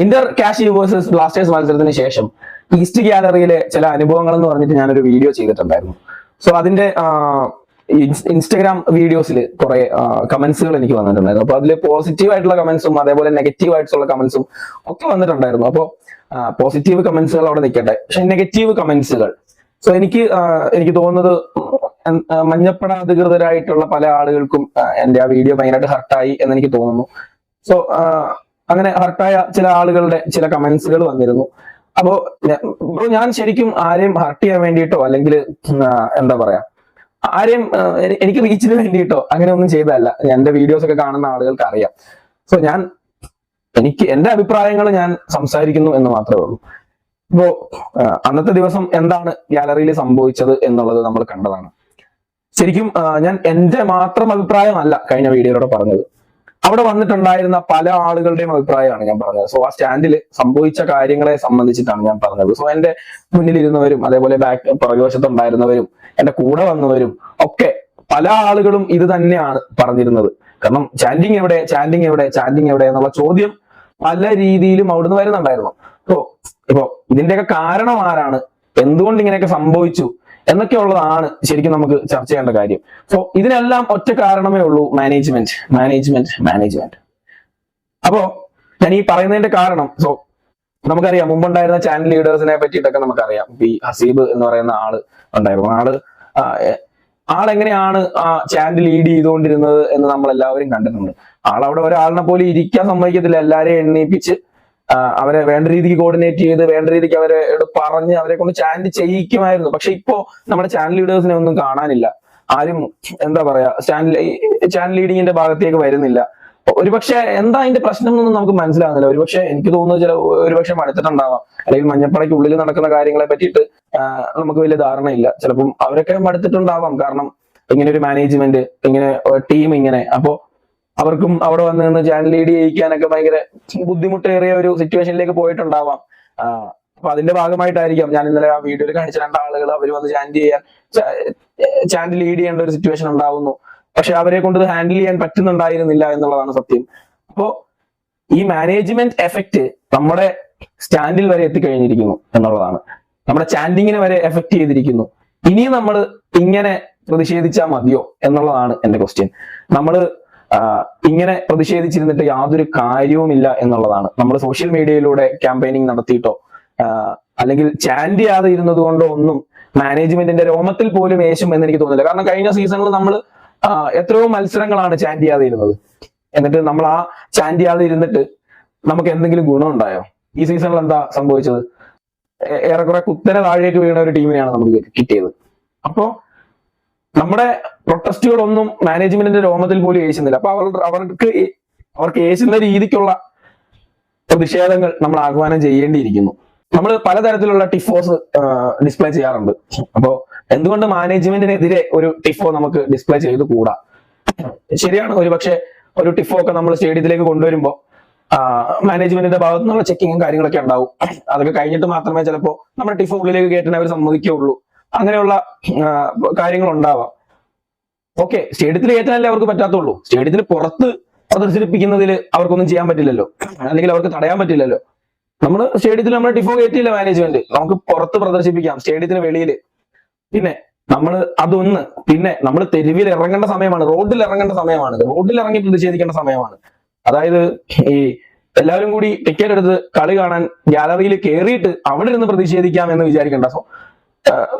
Inter cache versus Blasters മത്സരത്തിന് ശേഷം east ഗാലറിയിലെ ചില അനുഭവങ്ങൾ എന്ന് പറഞ്ഞിട്ട് ഞാനൊരു വീഡിയോ ചെയ്തിട്ടുണ്ടായിരുന്നു. സോ അതിന്റെ ഇൻസ്റ്റഗ്രാം വീഡിയോസിൽ കുറെ കമന്റ്സുകൾ എനിക്ക് വന്നിട്ടുണ്ടായിരുന്നു. അപ്പൊ അതിൽ പോസിറ്റീവ് ആയിട്ടുള്ള കമന്റ്സും അതേപോലെ നെഗറ്റീവ് ആയിട്ടുള്ള കമന്റ്സും ഒക്കെ വന്നിട്ടുണ്ടായിരുന്നു. അപ്പോൾ പോസിറ്റീവ് കമന്റ്സുകൾ അവിടെ നിൽക്കട്ടെ, പക്ഷെ നെഗറ്റീവ് കമന്റ്സുകൾ എനിക്ക് തോന്നുന്നത് മഞ്ഞപ്പട അധികൃതരായിട്ടുള്ള പല ആളുകൾക്കും എന്റെ ആ വീഡിയോ ഭയങ്കരമായിട്ട് ഹർട്ടായി എന്ന് എനിക്ക് തോന്നുന്നു. സോ അങ്ങനെ ഹർട്ടായ ചില ആളുകളുടെ ചില കമന്റ്സുകൾ വന്നിരുന്നു. അപ്പോ ഞാൻ ശരിക്കും ആരെയും ഹർട്ട് ചെയ്യാൻ വേണ്ടിയിട്ടോ അല്ലെങ്കിൽ എന്താ പറയാ ആരെയും എനിക്ക് റീച്ചിന് വേണ്ടിയിട്ടോ അങ്ങനെ ഒന്നും ചെയ്തതല്ല. എന്റെ വീഡിയോസ് ഒക്കെ കാണുന്ന ആളുകൾക്ക് അറിയാം. സോ എന്റെ അഭിപ്രായങ്ങൾ ഞാൻ സംസാരിക്കുന്നു എന്ന് മാത്രമേ ഉള്ളൂ. ഇപ്പോ അന്നത്തെ ദിവസം എന്താണ് ഗാലറിയിൽ സംഭവിച്ചത് എന്നുള്ളത് നമ്മൾ കണ്ടതാണ്. ശരിക്കും ഞാൻ എന്റെ മാത്രം അഭിപ്രായമല്ല കഴിഞ്ഞ വീഡിയോയിലൂടെ പറഞ്ഞത്, അവിടെ വന്നിട്ടുണ്ടായിരുന്ന പല ആളുകളുടെയും അഭിപ്രായമാണ് ഞാൻ പറഞ്ഞത്. സോ ആ സ്റ്റാൻഡിൽ സംഭവിച്ച കാര്യങ്ങളെ സംബന്ധിച്ചിട്ടാണ് ഞാൻ പറഞ്ഞത്. സോ എന്റെ മുന്നിലിരുന്നവരും അതേപോലെ പുറകുവശത്തുണ്ടായിരുന്നവരും എന്റെ കൂടെ വന്നവരും ഒക്കെ പല ആളുകളും ഇത് തന്നെയാണ് പറഞ്ഞിരുന്നത്. കാരണം ചാൻഡിങ് എവിടെ എന്നുള്ള ചോദ്യം പല രീതിയിലും അവിടുന്ന് വരുന്നുണ്ടായിരുന്നു. ഇപ്പോ ഇതിന്റെയൊക്കെ കാരണം ആരാണ്, എന്തുകൊണ്ട് ഇങ്ങനെയൊക്കെ സംഭവിച്ചു എന്നൊക്കെ ഉള്ളതാണ് ശരിക്കും നമുക്ക് ചർച്ച ചെയ്യേണ്ട കാര്യം. സോ ഇതിനെല്ലാം ഒറ്റ കാരണമേ ഉള്ളൂ, മാനേജ്മെന്റ്. അപ്പോ ഞാൻ ഈ പറയുന്നതിന്റെ കാരണം, സോ നമുക്കറിയാം മുമ്പുണ്ടായിരുന്ന ചാനൽ ലീഡേഴ്സിനെ പറ്റിയിട്ടൊക്കെ നമുക്കറിയാം. ഈ ഹസീബ് എന്ന് പറയുന്ന ആള് ഉണ്ടായിരുന്നു. ആളെങ്ങനെയാണ് ആ ചാനൽ ലീഡ് ചെയ്തുകൊണ്ടിരുന്നത് എന്ന് നമ്മൾ എല്ലാവരും കണ്ടിട്ടുണ്ട്. ആളവിടെ ഒരാളിനെ പോലെ ഇരിക്കാൻ സമ്മതിക്കത്തില്ല, എല്ലാരെയും എണ്ണീപ്പിച്ച് അവരെ വേണ്ട രീതിക്ക് കോർഡിനേറ്റ് ചെയ്ത് വേണ്ട രീതിക്ക് അവരെ പറഞ്ഞ് അവരെ കൊണ്ട് ചാനൽ ചെയ്യിക്കുമായിരുന്നു. പക്ഷെ ഇപ്പോ നമ്മുടെ ചാനൽ ലീഡേഴ്സിനെ ഒന്നും കാണാനില്ല. ആരും എന്താ പറയാ ചാനൽ ലീഡിങ്ങിന്റെ ഭാഗത്തേക്ക് വരുന്നില്ല. ഒരുപക്ഷെ എന്താ അതിന്റെ പ്രശ്നം എന്നൊന്നും നമുക്ക് മനസ്സിലാകുന്നില്ല. ഒരുപക്ഷെ എനിക്ക് തോന്നുന്നത് ഒരുപക്ഷെ മടുത്തിട്ടുണ്ടാവാം, അല്ലെങ്കിൽ മഞ്ഞപ്പടയ്ക്ക് ഉള്ളിൽ നടക്കുന്ന കാര്യങ്ങളെ പറ്റിയിട്ട് നമുക്ക് വലിയ ധാരണയില്ല. ചിലപ്പം അവരൊക്കെ മടുത്തിട്ടുണ്ടാവാം. കാരണം ഇങ്ങനെ ഒരു മാനേജ്മെന്റ്, ഇങ്ങനെ ടീം ഇങ്ങനെ, അപ്പോ അവർക്കും അവിടെ വന്ന് നിന്ന് ചാനൽ ലീഡ് ചെയ്യിക്കാനൊക്കെ ഭയങ്കര ബുദ്ധിമുട്ടേറിയ ഒരു സിറ്റുവേഷനിലേക്ക് പോയിട്ടുണ്ടാവാം. അപ്പൊ അതിന്റെ ഭാഗമായിട്ടായിരിക്കാം ഞാൻ ഇന്നലെ ആ വീഡിയോയിൽ കാണിച്ച രണ്ടാളുകൾ അവർ വന്ന് ചാനൽ ലീഡ് ചെയ്യേണ്ട ഒരു സിറ്റുവേഷൻ ഉണ്ടാവുന്നു. പക്ഷെ അവരെ കൊണ്ട് ഹാൻഡിൽ ചെയ്യാൻ പറ്റുന്നുണ്ടായിരുന്നില്ല എന്നുള്ളതാണ് സത്യം. അപ്പോ ഈ മാനേജ്മെന്റ് എഫക്റ്റ് നമ്മുടെ സ്റ്റാൻഡിൽ വരെ എത്തിക്കഴിഞ്ഞിരിക്കുന്നു എന്നുള്ളതാണ്. നമ്മുടെ ചാൻഡിങ്ങിനെ വരെ എഫക്ട് ചെയ്തിരിക്കുന്നു. ഇനിയും നമ്മൾ ഇങ്ങനെ പ്രതിഷേധിച്ചാൽ മതിയോ എന്നുള്ളതാണ് എന്റെ ക്വസ്റ്റ്യൻ. ഇങ്ങനെ പ്രതിഷേധിച്ചിരുന്നിട്ട് യാതൊരു കാര്യവുമില്ല എന്നുള്ളതാണ്. നമ്മൾ സോഷ്യൽ മീഡിയയിലൂടെ ക്യാമ്പയിനിങ് നടത്തിയിട്ടോ അല്ലെങ്കിൽ ചാൻഡ് ചെയ്യാതെ ഇരുന്നത് കൊണ്ടോ ഒന്നും മാനേജ്മെന്റിന്റെ രോമത്തിൽ പോലും ഏശും എന്ന് എനിക്ക് തോന്നുന്നില്ല. കാരണം കഴിഞ്ഞ സീസണിൽ നമ്മൾ എത്രയോ മത്സരങ്ങളാണ് ചാൻഡ് ചെയ്യാതെ ഇരുന്നത്. എന്നിട്ട് നമ്മൾ ആ ചാൻഡ് ചെയ്യാതെ ഇരുന്നിട്ട് നമുക്ക് എന്തെങ്കിലും ഗുണം ഉണ്ടായോ? ഈ സീസണിൽ എന്താ സംഭവിച്ചത്? ഏറെക്കുറെ കുത്തനെ താഴേക്ക് വീണ ഒരു ടീമിനെയാണ് നമുക്ക് കിട്ടിയത്. അപ്പോ നമ്മുടെ പ്രൊട്ടസ്റ്റുകളൊന്നും മാനേജ്മെന്റിന്റെ രോമത്തിൽ പോലും ഏശുന്നില്ല. അപ്പൊ അവർക്ക് ഏശുന്ന രീതിക്കുള്ള പ്രതിഷേധങ്ങൾ നമ്മൾ ആഹ്വാനം ചെയ്യേണ്ടിയിരിക്കുന്നു. നമ്മൾ പലതരത്തിലുള്ള ടിഫോസ് ഡിസ്പ്ലേ ചെയ്യാറുണ്ട്. അപ്പോ എന്തുകൊണ്ട് മാനേജ്മെന്റിനെതിരെ ഒരു ടിഫോ നമുക്ക് ഡിസ്പ്ലേ ചെയ്ത് കൂടാ? ശരിയാണ്, ഒരുപക്ഷെ ഒരു ടിഫോ ഒക്കെ നമ്മൾ സ്റ്റേഡിയത്തിലേക്ക് കൊണ്ടുവരുമ്പോൾ മാനേജ്മെന്റിന്റെ ഭാഗത്തു നിന്നുള്ള ചെക്കിങ്ങും കാര്യങ്ങളൊക്കെ ഉണ്ടാവും. അതൊക്കെ കഴിഞ്ഞിട്ട് മാത്രമേ ചിലപ്പോൾ നമ്മുടെ ടിഫോ ഉള്ളിലേക്ക് കയറ്റാൻ അവർ സമ്മതിക്കുകയുള്ളൂ. അങ്ങനെയുള്ള കാര്യങ്ങൾ ഉണ്ടാവാം. ഓക്കെ, സ്റ്റേഡിയത്തിൽ കയറ്റാനല്ലേ അവർക്ക് പറ്റാത്തുള്ളൂ. സ്റ്റേഡിയത്തിന് പുറത്ത് പ്രദർശിപ്പിക്കുന്നതിൽ അവർക്കൊന്നും ചെയ്യാൻ പറ്റില്ലല്ലോ, അല്ലെങ്കിൽ അവർക്ക് തടയാൻ പറ്റില്ലല്ലോ. സ്റ്റേഡിയത്തിൽ നമ്മുടെ ടിഫോ കയറ്റിയില്ല മാനേജ്മെന്റ്, നമുക്ക് പുറത്ത് പ്രദർശിപ്പിക്കാം, സ്റ്റേഡിയത്തിന് വെളിയിൽ. പിന്നെ നമ്മൾ തെരുവിൽ ഇറങ്ങേണ്ട സമയമാണ്, റോഡിൽ ഇറങ്ങേണ്ട സമയമാണ്, റോഡിൽ ഇറങ്ങി പ്രതിഷേധിക്കേണ്ട സമയമാണ്. അതായത് ഈ എല്ലാവരും കൂടി ടിക്കറ്റ് എടുത്ത് കളി കാണാൻ ഗാലറിയിൽ കയറിയിട്ട് അവിടെ ഇരുന്ന് പ്രതിഷേധിക്കാം എന്ന് വിചാരിക്കേണ്ട. സോ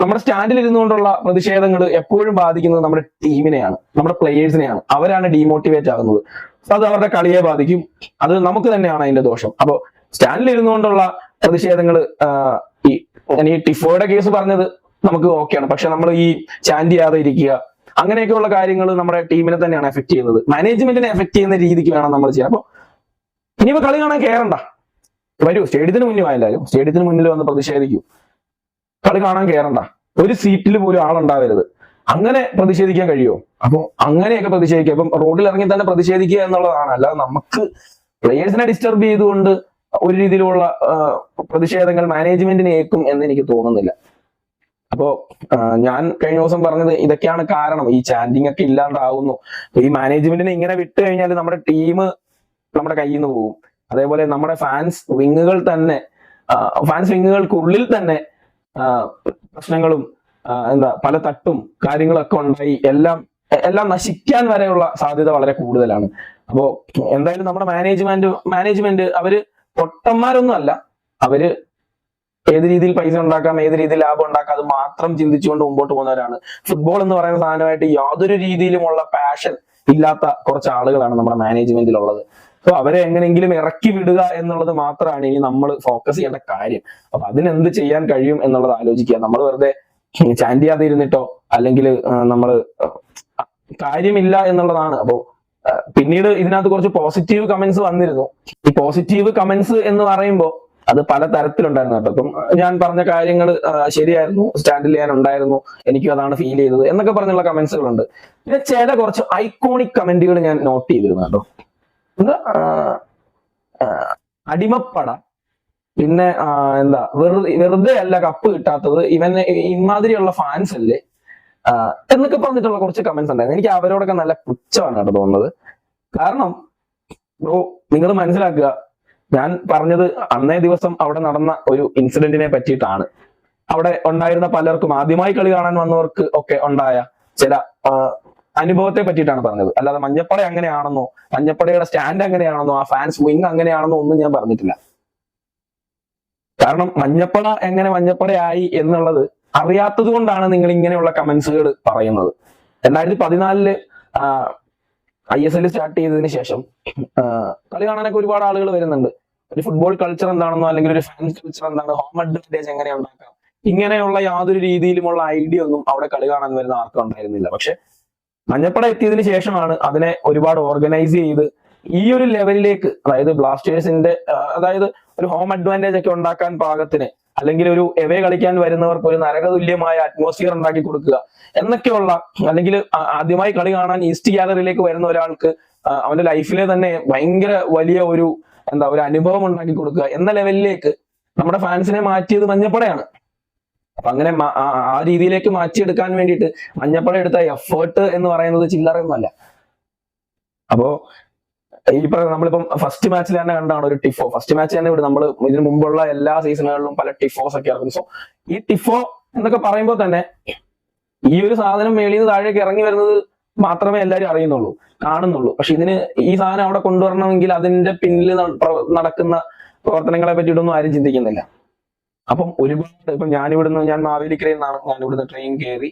നമ്മുടെ സ്റ്റാൻഡിൽ ഇരുന്നുകൊണ്ടുള്ള പ്രതിഷേധങ്ങൾ എപ്പോഴും ബാധിക്കുന്നത് നമ്മുടെ ടീമിനെയാണ്, നമ്മുടെ പ്ലേയേഴ്സിനെയാണ്. അവരാണ് ഡീമോട്ടിവേറ്റ് ആകുന്നത്. അത് അവരുടെ കളിയെ ബാധിക്കും. അത് നമുക്ക് തന്നെയാണ് അതിന്റെ ദോഷം. അപ്പോ സ്റ്റാൻഡിൽ ഇരുന്നുകൊണ്ടുള്ള പ്രതിഷേധങ്ങൾ, ഞാൻ ഈ ടിഫോയുടെ കേസ് പറഞ്ഞത് നമുക്ക് ഓക്കെയാണ്. പക്ഷെ നമ്മൾ ഈ ചാൻഡ് ചെയ്യാതെ ഇരിക്കുക, അങ്ങനെയൊക്കെയുള്ള കാര്യങ്ങൾ നമ്മുടെ ടീമിനെ തന്നെയാണ് എഫക്ട് ചെയ്യുന്നത്. മാനേജ്മെന്റിനെ എഫക്ട് ചെയ്യുന്ന രീതിക്ക് വേണം നമ്മൾ ചെയ്യാൻ. അപ്പൊ ഇനിയിപ്പോ കളി കാണാൻ കയറണ്ട, വരൂ, സ്റ്റേഡിയത്തിന് മുന്നിൽ ആയാലും സ്റ്റേഡിയത്തിന് മുന്നിൽ വന്ന് പ്രതിഷേധിക്കൂ. കളി കാണാൻ കയറണ്ട, ഒരു സീറ്റിൽ പോലും ആളുണ്ടാവരുത്. അങ്ങനെ പ്രതിഷേധിക്കാൻ കഴിയുമോ? അപ്പൊ അങ്ങനെയൊക്കെ പ്രതിഷേധിക്കുക. ഇപ്പം റോഡിൽ ഇറങ്ങി തന്നെ പ്രതിഷേധിക്കുക എന്നുള്ളതാണ്. അല്ലാതെ നമുക്ക് പ്ലേയേഴ്സിനെ ഡിസ്റ്റർബ് ചെയ്തുകൊണ്ട് ഒരു രീതിയിലുള്ള പ്രതിഷേധങ്ങൾ മാനേജ്മെന്റിനെ ഏൽക്കും എന്ന് എനിക്ക് തോന്നുന്നില്ല. അപ്പോ ഞാൻ കഴിഞ്ഞ ദിവസം പറഞ്ഞത് ഇതൊക്കെയാണ് കാരണം. ഈ ചാൻഡിങ് ഒക്കെ ഇല്ലാണ്ടാവുന്നു. ഈ മാനേജ്മെന്റിനെ ഇങ്ങനെ വിട്ടു കഴിഞ്ഞാൽ നമ്മുടെ ടീം നമ്മുടെ കയ്യിൽ നിന്ന് പോകും. അതേപോലെ നമ്മുടെ ഫാൻസ് വിങ്ങുകൾക്കുള്ളിൽ തന്നെ പ്രശ്നങ്ങളും പല തട്ടും കാര്യങ്ങളൊക്കെ ഉണ്ടായി എല്ലാം നശിക്കാൻ വരെയുള്ള സാധ്യത വളരെ കൂടുതലാണ്. അപ്പോ എന്തായാലും നമ്മുടെ മാനേജ്മെന്റ് അവര് പൊട്ടന്മാരൊന്നും അല്ല. അവര് ഏത് രീതിയിൽ പൈസ ഉണ്ടാക്കാം, ഏത് രീതിയിൽ ലാഭം ഉണ്ടാക്കാം, അത് മാത്രം ചിന്തിച്ചുകൊണ്ട് മുമ്പോട്ട് പോകുന്നവരാണ്. ഫുട്ബോൾ എന്ന് പറയുന്ന സാധനമായിട്ട് യാതൊരു രീതിയിലുമുള്ള പാഷൻ ഇല്ലാത്ത കുറച്ച് ആളുകളാണ് നമ്മുടെ മാനേജ്മെന്റിലുള്ളത്. സോ അവരെ എങ്ങനെയെങ്കിലും ഇറക്കി വിടുക എന്നുള്ളത് മാത്രമാണ് ഇനി നമ്മൾ ഫോക്കസ് ചെയ്യേണ്ട കാര്യം. അപ്പൊ അതിനെന്ത് ചെയ്യാൻ കഴിയും എന്നുള്ളത് ആലോചിക്കുക. നമ്മൾ വെറുതെ ചാൻഡ് ചെയ്യാതെ ഇരുന്നിട്ടോ അല്ലെങ്കിൽ നമ്മൾ കാര്യമില്ല എന്നുള്ളതാണ്. അപ്പോ പിന്നീട് ഇതിനകത്ത് കുറച്ച് പോസിറ്റീവ് കമന്റ്സ് വന്നിരുന്നു. ഈ പോസിറ്റീവ് കമന്റ്സ് എന്ന് പറയുമ്പോൾ അത് പല തരത്തിലുണ്ടായിരുന്നു കേട്ടോ. ഇപ്പം ഞാൻ പറഞ്ഞ കാര്യങ്ങൾ ശരിയായിരുന്നു, സ്റ്റാൻഡിൽ ഞാൻ ഉണ്ടായിരുന്നു, എനിക്കും അതാണ് ഫീൽ ചെയ്തത് എന്നൊക്കെ പറഞ്ഞുള്ള കമന്റ്സുകളുണ്ട്. പിന്നെ ചില കുറച്ച് ഐക്കോണിക് കമന്റുകൾ ഞാൻ നോട്ട് ചെയ്തിരുന്നു കേട്ടോ. അടിമപ്പട, പിന്നെ വെറുതെ അല്ല കപ്പ് കിട്ടാത്തത്, ഇമാതിരിയുള്ള ഫാൻസ് അല്ലേ എന്നൊക്കെ പറഞ്ഞിട്ടുള്ള കുറച്ച് കമന്റ്സ് ഉണ്ടായിരുന്നു. എനിക്ക് അവരോടൊക്കെ നല്ല പുച്ഛമാണ് കേട്ടോ തോന്നുന്നത്. കാരണം നിങ്ങൾ മനസ്സിലാക്കുക, ഞാൻ പറഞ്ഞത് അന്നേ ദിവസം അവിടെ നടന്ന ഒരു ഇൻസിഡന്റിനെ പറ്റിയിട്ടാണ്. അവിടെ ഉണ്ടായിരുന്ന പലർക്കും, ആദ്യമായി കളി കാണാൻ വന്നവർക്ക് ഒക്കെ ഉണ്ടായ ചില അനുഭവത്തെ പറ്റിയിട്ടാണ് പറഞ്ഞത്. അല്ലാതെ മഞ്ഞപ്പട അങ്ങനെയാണെന്നോ, മഞ്ഞപ്പടയുടെ സ്റ്റാൻഡ് അങ്ങനെയാണെന്നോ, ആ ഫാൻസ് വിങ് അങ്ങനെയാണെന്നോ ഒന്നും ഞാൻ പറഞ്ഞിട്ടില്ല. കാരണം മഞ്ഞപ്പട എങ്ങനെ മഞ്ഞപ്പടയായി എന്നുള്ളത് അറിയാത്തത് കൊണ്ടാണ് നിങ്ങൾ ഇങ്ങനെയുള്ള കമന്റ്സുകൾ പറയുന്നത്. 2014 ISL സ്റ്റാർട്ട് ചെയ്തതിന് ശേഷം കളി കാണാനൊക്കെ ഒരുപാട് ആളുകൾ വരുന്നുണ്ട്. ഒരു ഫുട്ബോൾ കൾച്ചർ എന്താണെന്നോ അല്ലെങ്കിൽ ഒരു ഫാൻസ് കൾച്ചർ എന്താണ്, ഹോം അഡ്വാൻറ്റേജ് എങ്ങനെ ഉണ്ടാക്കാം, ഇങ്ങനെയുള്ള യാതൊരു രീതിയിലുമുള്ള ഐഡിയ ഒന്നും അവിടെ കളി കാണാൻ വരുന്ന ആർക്കും ഉണ്ടായിരുന്നില്ല. പക്ഷെ മഞ്ഞപ്പട എത്തിയതിനു ശേഷമാണ് അതിനെ ഒരുപാട് ഓർഗനൈസ് ചെയ്ത് ഈ ഒരു ലെവലിലേക്ക്, അതായത് ബ്ലാസ്റ്റേഴ്സിന്റെ അതായത് ഒരു ഹോം അഡ്വാൻറ്റേജ് ഒക്കെ ഉണ്ടാക്കാൻ പാകത്തിന്, അല്ലെങ്കിൽ ഒരു എവേ കളിക്കാൻ വരുന്നവർക്ക് ഒരു നരകതുല്യമായ അറ്റ്മോസ്ഫിയർ ഉണ്ടാക്കി കൊടുക്കുക എന്നൊക്കെയുള്ള, അല്ലെങ്കിൽ ആദ്യമായി കളി കാണാൻ ഈസ്റ്റ് ഗാലറിയിലേക്ക് വരുന്ന ഒരാൾക്ക് അവന്റെ ലൈഫിലെ തന്നെ ഭയങ്കര വലിയ ഒരു അനുഭവം ഉണ്ടാക്കി കൊടുക്കുക എന്ന ലെവലിലേക്ക് നമ്മുടെ ഫാൻസിനെ മാറ്റിയത് മഞ്ഞപ്പടയാണ്. അപ്പൊ അങ്ങനെ ആ രീതിയിലേക്ക് മാറ്റിയെടുക്കാൻ വേണ്ടിയിട്ട് മഞ്ഞപ്പട എടുത്ത എഫേർട്ട് എന്ന് പറയുന്നത് ചില്ലറയൊന്നുമല്ല. അപ്പോ നമ്മളിപ്പം ഫസ്റ്റ് മാച്ചിൽ തന്നെ കണ്ടാണ് ഒരു ടിഫോ. ഫസ്റ്റ് മാച്ച് തന്നെ നമ്മൾ ഇതിനു മുമ്പുള്ള എല്ലാ സീസണുകളിലും പല ടിഫോസ് ഒക്കെ ഇറങ്ങും. സോ ഈ ടിഫോ എന്നൊക്കെ പറയുമ്പോൾ തന്നെ ഈ ഒരു സാധനം മേളിൽ നിന്ന് താഴേക്ക് ഇറങ്ങി വരുന്നത് മാത്രമേ എല്ലാവരും അറിയുന്നുള്ളൂ, കാണുന്നുള്ളൂ. പക്ഷെ ഈ സാധനം അവിടെ കൊണ്ടുവരണമെങ്കിൽ അതിന്റെ പിന്നിൽ നടക്കുന്ന പ്രവർത്തനങ്ങളെ പറ്റിയിട്ടൊന്നും ആരും ചിന്തിക്കുന്നില്ല. അപ്പം ഒരുപാട് ഞാൻ മാവേലിക്കരയിൽ നിന്നാണ്, ഞാനിവിടുന്ന് ട്രെയിൻ കയറി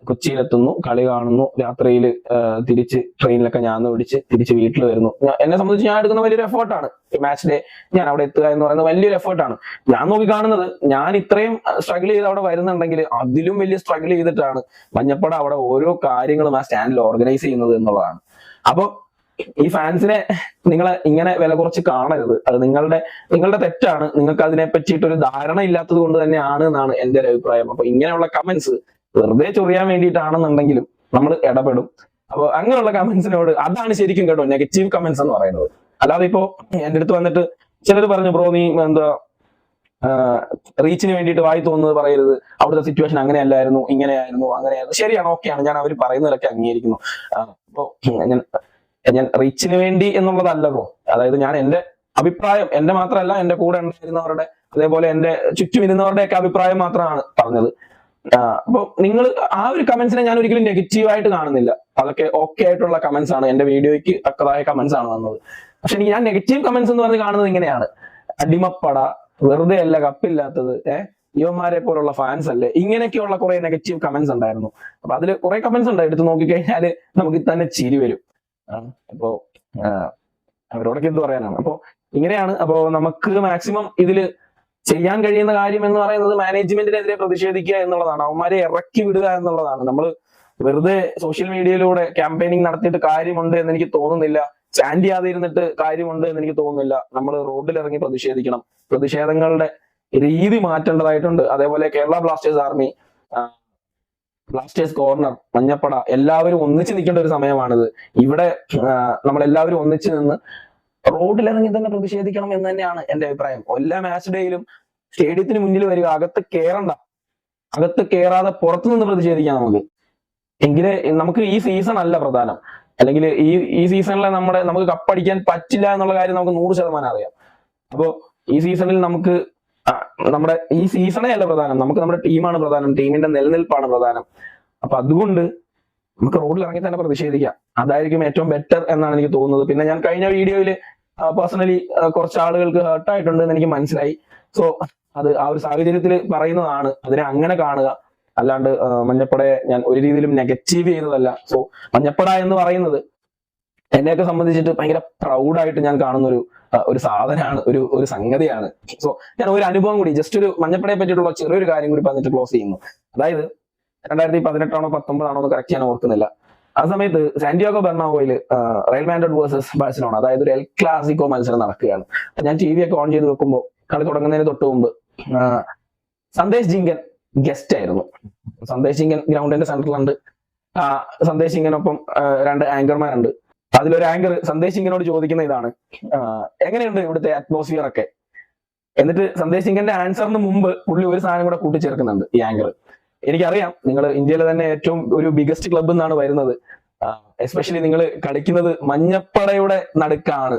കൊച്ചിയിലെത്തുന്നു, കളി കാണുന്നു, രാത്രിയിൽ തിരിച്ച് ട്രെയിനിലൊക്കെ ഞാൻ പിടിച്ച് തിരിച്ച് വീട്ടിൽ വരുന്നു. എന്നെ സംബന്ധിച്ച് ഞാൻ എടുക്കുന്ന വലിയൊരു എഫേർട്ടാണ്. മാച്ച് ഡേ ഞാൻ അവിടെ എത്തുക എന്ന് പറയുന്നത് വലിയൊരു എഫേർട്ടാണ്. ഞാൻ നോക്കി കാണുന്നത്, ഞാൻ ഇത്രയും സ്ട്രഗിൾ ചെയ്ത് അവിടെ വരുന്നുണ്ടെങ്കിൽ അതിലും വലിയ സ്ട്രഗിൾ ചെയ്തിട്ടാണ് മഞ്ഞപ്പട അവിടെ ഓരോ കാര്യങ്ങളും ആ സ്റ്റാൻഡിൽ ഓർഗനൈസ് ചെയ്യുന്നത് എന്നുള്ളതാണ്. അപ്പൊ ഈ ഫാൻസിനെ നിങ്ങൾ ഇങ്ങനെ വില കുറച്ച് കാണരുത്. അത് നിങ്ങളുടെ തെറ്റാണ്. നിങ്ങൾക്ക് അതിനെ പറ്റിയിട്ടൊരു ധാരണ ഇല്ലാത്തത് കൊണ്ട് തന്നെയാണ് എന്നാണ് എന്റെ ഒരു അഭിപ്രായം. അപ്പൊ ഇങ്ങനെയുള്ള കമന്റ്സ് വെറുതെ ചൊറിയാൻ വേണ്ടിയിട്ടാണെന്നുണ്ടെങ്കിലും നമ്മൾ ഇടപെടും. അപ്പൊ അങ്ങനെയുള്ള കമന്റ്സിനോട്, അതാണ് ശരിക്കും കേട്ടോ നെഗറ്റീവ് കമന്റ്സ് എന്ന് പറയുന്നത്. അല്ലാതെ ഇപ്പോ എന്റെ അടുത്ത് വന്നിട്ട് ചിലർ പറഞ്ഞു, ബ്രോ നീ റീച്ചിന് വേണ്ടിയിട്ട് വായി തോന്നുന്നത് പറയരുത്, അവിടുത്തെ സിറ്റുവേഷൻ അങ്ങനെയല്ലായിരുന്നു, ഇങ്ങനെയായിരുന്നു, അങ്ങനെയായിരുന്നു. ശരിയാണ്, ഓക്കെയാണ്, ഞാൻ അവർ പറയുന്നതിലൊക്കെ അംഗീകരിക്കുന്നു. അപ്പോ ഞാൻ റീച്ചിന് വേണ്ടി എന്നുള്ളതല്ലോ, അതായത് ഞാൻ എന്റെ അഭിപ്രായം, എന്റെ മാത്രമല്ല എന്റെ കൂടെ ഉണ്ടായിരുന്നവരുടെ, അതേപോലെ എന്റെ ചുറ്റും ഇരുന്നവരുടെയൊക്കെ അഭിപ്രായം മാത്രമാണ് പറഞ്ഞത്. അപ്പൊ നിങ്ങൾ ആ ഒരു കമന്റ്സിനെ ഞാൻ ഒരിക്കലും നെഗറ്റീവായിട്ട് കാണുന്നില്ല. അതൊക്കെ ഓക്കെ ആയിട്ടുള്ള കമന്റ്സ് ആണ്, എന്റെ വീഡിയോയ്ക്ക് തക്കതായ കമന്റ്സ് ആണ് വന്നത്. പക്ഷെ ഞാൻ നെഗറ്റീവ് കമന്റ്സ് എന്ന് പറഞ്ഞ് കാണുന്നത് ഇങ്ങനെയാണ്: അടിമപ്പട, വെറുതെ അല്ല കപ്പില്ലാത്തത്, യുവന്മാരെ പോലുള്ള ഫാൻസ് അല്ലേ, ഇങ്ങനെയൊക്കെയുള്ള കുറെ നെഗറ്റീവ് കമന്റ്സ് ഉണ്ടായിരുന്നു. അപ്പൊ അതിൽ കുറെ കമന്റ്സ് ഉണ്ട്, എടുത്ത് നോക്കിക്കഴിഞ്ഞാല് നമുക്ക് തന്നെ ചിരി വരും. അപ്പോ അവരോടൊക്കെ എന്ത് പറയാനാണ്. അപ്പോ ഇങ്ങനെയാണ്. അപ്പോ നമുക്ക് മാക്സിമം ഇതില് ചെയ്യാൻ കഴിയുന്ന കാര്യം എന്ന് പറയുന്നത് മാനേജ്മെന്റിനെതിരെ പ്രതിഷേധിക്കുക എന്നുള്ളതാണ്, അവന്മാരെ ഇറക്കി വിടുക എന്നുള്ളതാണ്. നമ്മൾ വെറുതെ സോഷ്യൽ മീഡിയയിലൂടെ ക്യാമ്പയിനിങ് നടത്തിയിട്ട് കാര്യമുണ്ട് എന്ന് എനിക്ക് തോന്നുന്നില്ല. സ്റ്റാൻഡ് ചെയ്യാതെ ഇരുന്നിട്ട് കാര്യമുണ്ട് എന്ന് എനിക്ക് തോന്നുന്നില്ല. നമ്മൾ റോഡിൽ ഇറങ്ങി പ്രതിഷേധിക്കണം. പ്രതിഷേധങ്ങളുടെ രീതി മാറ്റേണ്ടതായിട്ടുണ്ട്. അതേപോലെ Kerala Blasters army, Blasters corner, Manjappada എല്ലാവരും ഒന്നിച്ച് നിൽക്കേണ്ട ഒരു സമയമാണിത്. ഇവിടെ നമ്മളെല്ലാവരും ഒന്നിച്ച് നിന്ന് റോഡിലിറങ്ങി തന്നെ പ്രതിഷേധിക്കണം എന്ന് തന്നെയാണ് എന്റെ അഭിപ്രായം. എല്ലാ മാച്ച് ഡേയിലും സ്റ്റേഡിയത്തിന് മുന്നിൽ വരിക, അകത്ത് കയറണ്ട, അകത്ത് കയറാതെ പുറത്തു നിന്ന് പ്രതിഷേധിക്കാം നമുക്ക്. എങ്കിലേ നമുക്ക് ഈ സീസൺ അല്ല പ്രധാനം, അല്ലെങ്കിൽ ഈ സീസണിലെ നമുക്ക് കപ്പടിക്കാൻ പറ്റില്ല എന്നുള്ള കാര്യം നമുക്ക് 100% അറിയാം. അപ്പോ ഈ സീസണിൽ നമുക്ക് നമ്മുടെ ഈ സീസണേ അല്ല പ്രധാനം, നമുക്ക് നമ്മുടെ ടീമാണ് പ്രധാനം, ടീമിന്റെ നിലനിൽപ്പാണ് പ്രധാനം. അപ്പൊ അതുകൊണ്ട് നമുക്ക് റോഡിൽ ഇറങ്ങി തന്നെ പ്രതിഷേധിക്കാം, അതായിരിക്കും ഏറ്റവും ബെറ്റർ എന്നാണ് എനിക്ക് തോന്നുന്നത്. പിന്നെ ഞാൻ കഴിഞ്ഞ വീഡിയോയിൽ പേഴ്സണലി കുറച്ച് ആളുകൾക്ക് ഹേർട്ട് ആയിട്ടുണ്ട് എന്ന് എനിക്ക് മനസ്സിലായി. സോ അത് ആ ഒരു സാഹചര്യത്തിൽ പറയുന്നതാണ്, അതിനെ അങ്ങനെ കാണുക, അല്ലാണ്ട് മഞ്ഞപ്പടയെ ഞാൻ ഒരു രീതിയിലും നെഗറ്റീവ് ചെയ്യുന്നതല്ല. സോ മഞ്ഞപ്പട എന്ന് പറയുന്നത് എന്നെയൊക്കെ സംബന്ധിച്ചിട്ട് ഭയങ്കര പ്രൗഡായിട്ട് ഞാൻ കാണുന്ന ഒരു സാധനമാണ്, ഒരു സംഗതിയാണ്. സോ ഞാൻ ഒരു അനുഭവം കൂടി, ജസ്റ്റ് ഒരു മഞ്ഞപ്പടയെ പറ്റിയിട്ടുള്ള ചെറിയൊരു കാര്യം കൂടി പറഞ്ഞിട്ട് ക്ലോസ് ചെയ്യുന്നു. അതായത് 2018 ആണോ 19 ആണോ എന്ന് കറക്റ്റ് ഞാൻ ഓർക്കുന്നില്ല. ആ സമയത്ത് സാന്റിയാഗോ ബെർണാബോയിൽ റയൽ മാഡ്രിഡ് വേഴ്സസ് ബാഴ്സലോണ, അതായത് ഒരു എൽ ക്ലാസിക്കോ മത്സരം നടക്കുകയാണ്. ഞാൻ TV ഒക്കെ ഓൺ ചെയ്ത് വെക്കുമ്പോൾ കളി തുടങ്ങുന്നതിന് തൊട്ട് മുമ്പ് സന്ദേശ് ജിങ്കൻ ഗസ്റ്റ് ആയിരുന്നു. സന്ദേശ് ജിങ്കൻ ഗ്രൗണ്ടിന്റെ സെന്ററിലുണ്ട്. സന്ദേശ് ജിങ്കനൊപ്പം 2 ആങ്കർമാരുണ്ട്. അതിലൊരു ആങ്കർ സന്ദേശ് സിംഗിനോട് ചോദിക്കുന്ന ഇതാണ്, എങ്ങനെയുണ്ട് ഇവിടുത്തെ അറ്റ്മോസ്ഫിയർ ഒക്കെ. എന്നിട്ട് സന്ദേശ് സിംഗിന്റെ ആൻസറിന് മുമ്പ് പുള്ളി ഒരു സാധനം കൂടെ കൂട്ടിച്ചേർക്കുന്നുണ്ട് ഈ ആങ്കർ. എനിക്കറിയാം നിങ്ങൾ ഇന്ത്യയിലെ തന്നെ ഏറ്റവും ഒരു ബിഗസ്റ്റ് ക്ലബ് എന്നാണ് വരുന്നത്, എസ്പെഷ്യലി നിങ്ങൾ കളിക്കുന്നത് മഞ്ഞപ്പടയുടെ നടുക്കാണ്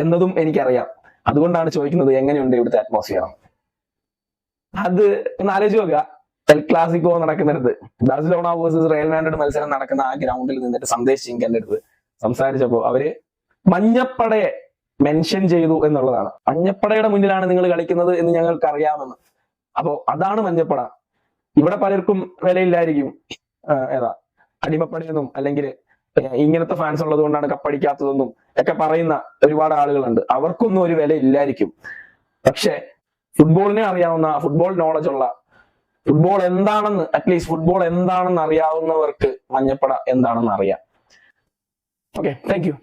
എന്നതും എനിക്കറിയാം. അതുകൊണ്ടാണ് ചോദിക്കുന്നത് എങ്ങനെയുണ്ട് ഇവിടുത്തെ അറ്റ്മോസ്ഫിയർ. അത് ഒന്ന് ആലോചിച്ച് നോക്കുക. എൽ ക്ലാസിക്കോ നടക്കുന്നിടത്ത്, ബാഴ്സലോണ വേഴ്സസ് റയൽ മാഡ്രിഡ് മത്സരം നടക്കുന്ന ആ ഗ്രൗണ്ടിൽ നിന്നിട്ട് സന്ദേശ് സിംഗിന്റെ അടുത്ത് സംസാരിച്ചപ്പോ അവര് മഞ്ഞപ്പടയെ മെൻഷൻ ചെയ്തു എന്നുള്ളതാണ്. മഞ്ഞപ്പടയുടെ മുന്നിലാണ് നിങ്ങൾ കളിക്കുന്നത് എന്ന് ഞങ്ങൾക്ക് അറിയാമെന്ന്. അപ്പോ അതാണ് മഞ്ഞപ്പട. ഇവിടെ പലർക്കും വിലയില്ലായിരിക്കും, അടിമപ്പടയെന്നും അല്ലെങ്കിൽ ഇങ്ങനത്തെ ഫാൻസ് ഉള്ളത് കൊണ്ടാണ് കപ്പടിക്കാത്തതെന്നും ഒക്കെ പറയുന്ന ഒരുപാട് ആളുകളുണ്ട്. അവർക്കൊന്നും ഒരു വില ഇല്ലായിരിക്കും. പക്ഷെ ഫുട്ബോളിനെ അറിയാവുന്ന, ഫുട്ബോൾ നോളജ് ഉള്ള, ഫുട്ബോൾ എന്താണെന്ന് അറ്റ്ലീസ്റ്റ് ഫുട്ബോൾ എന്താണെന്ന് അറിയാവുന്നവർക്ക് മഞ്ഞപ്പട എന്താണെന്ന് അറിയാം. Okay, thank you.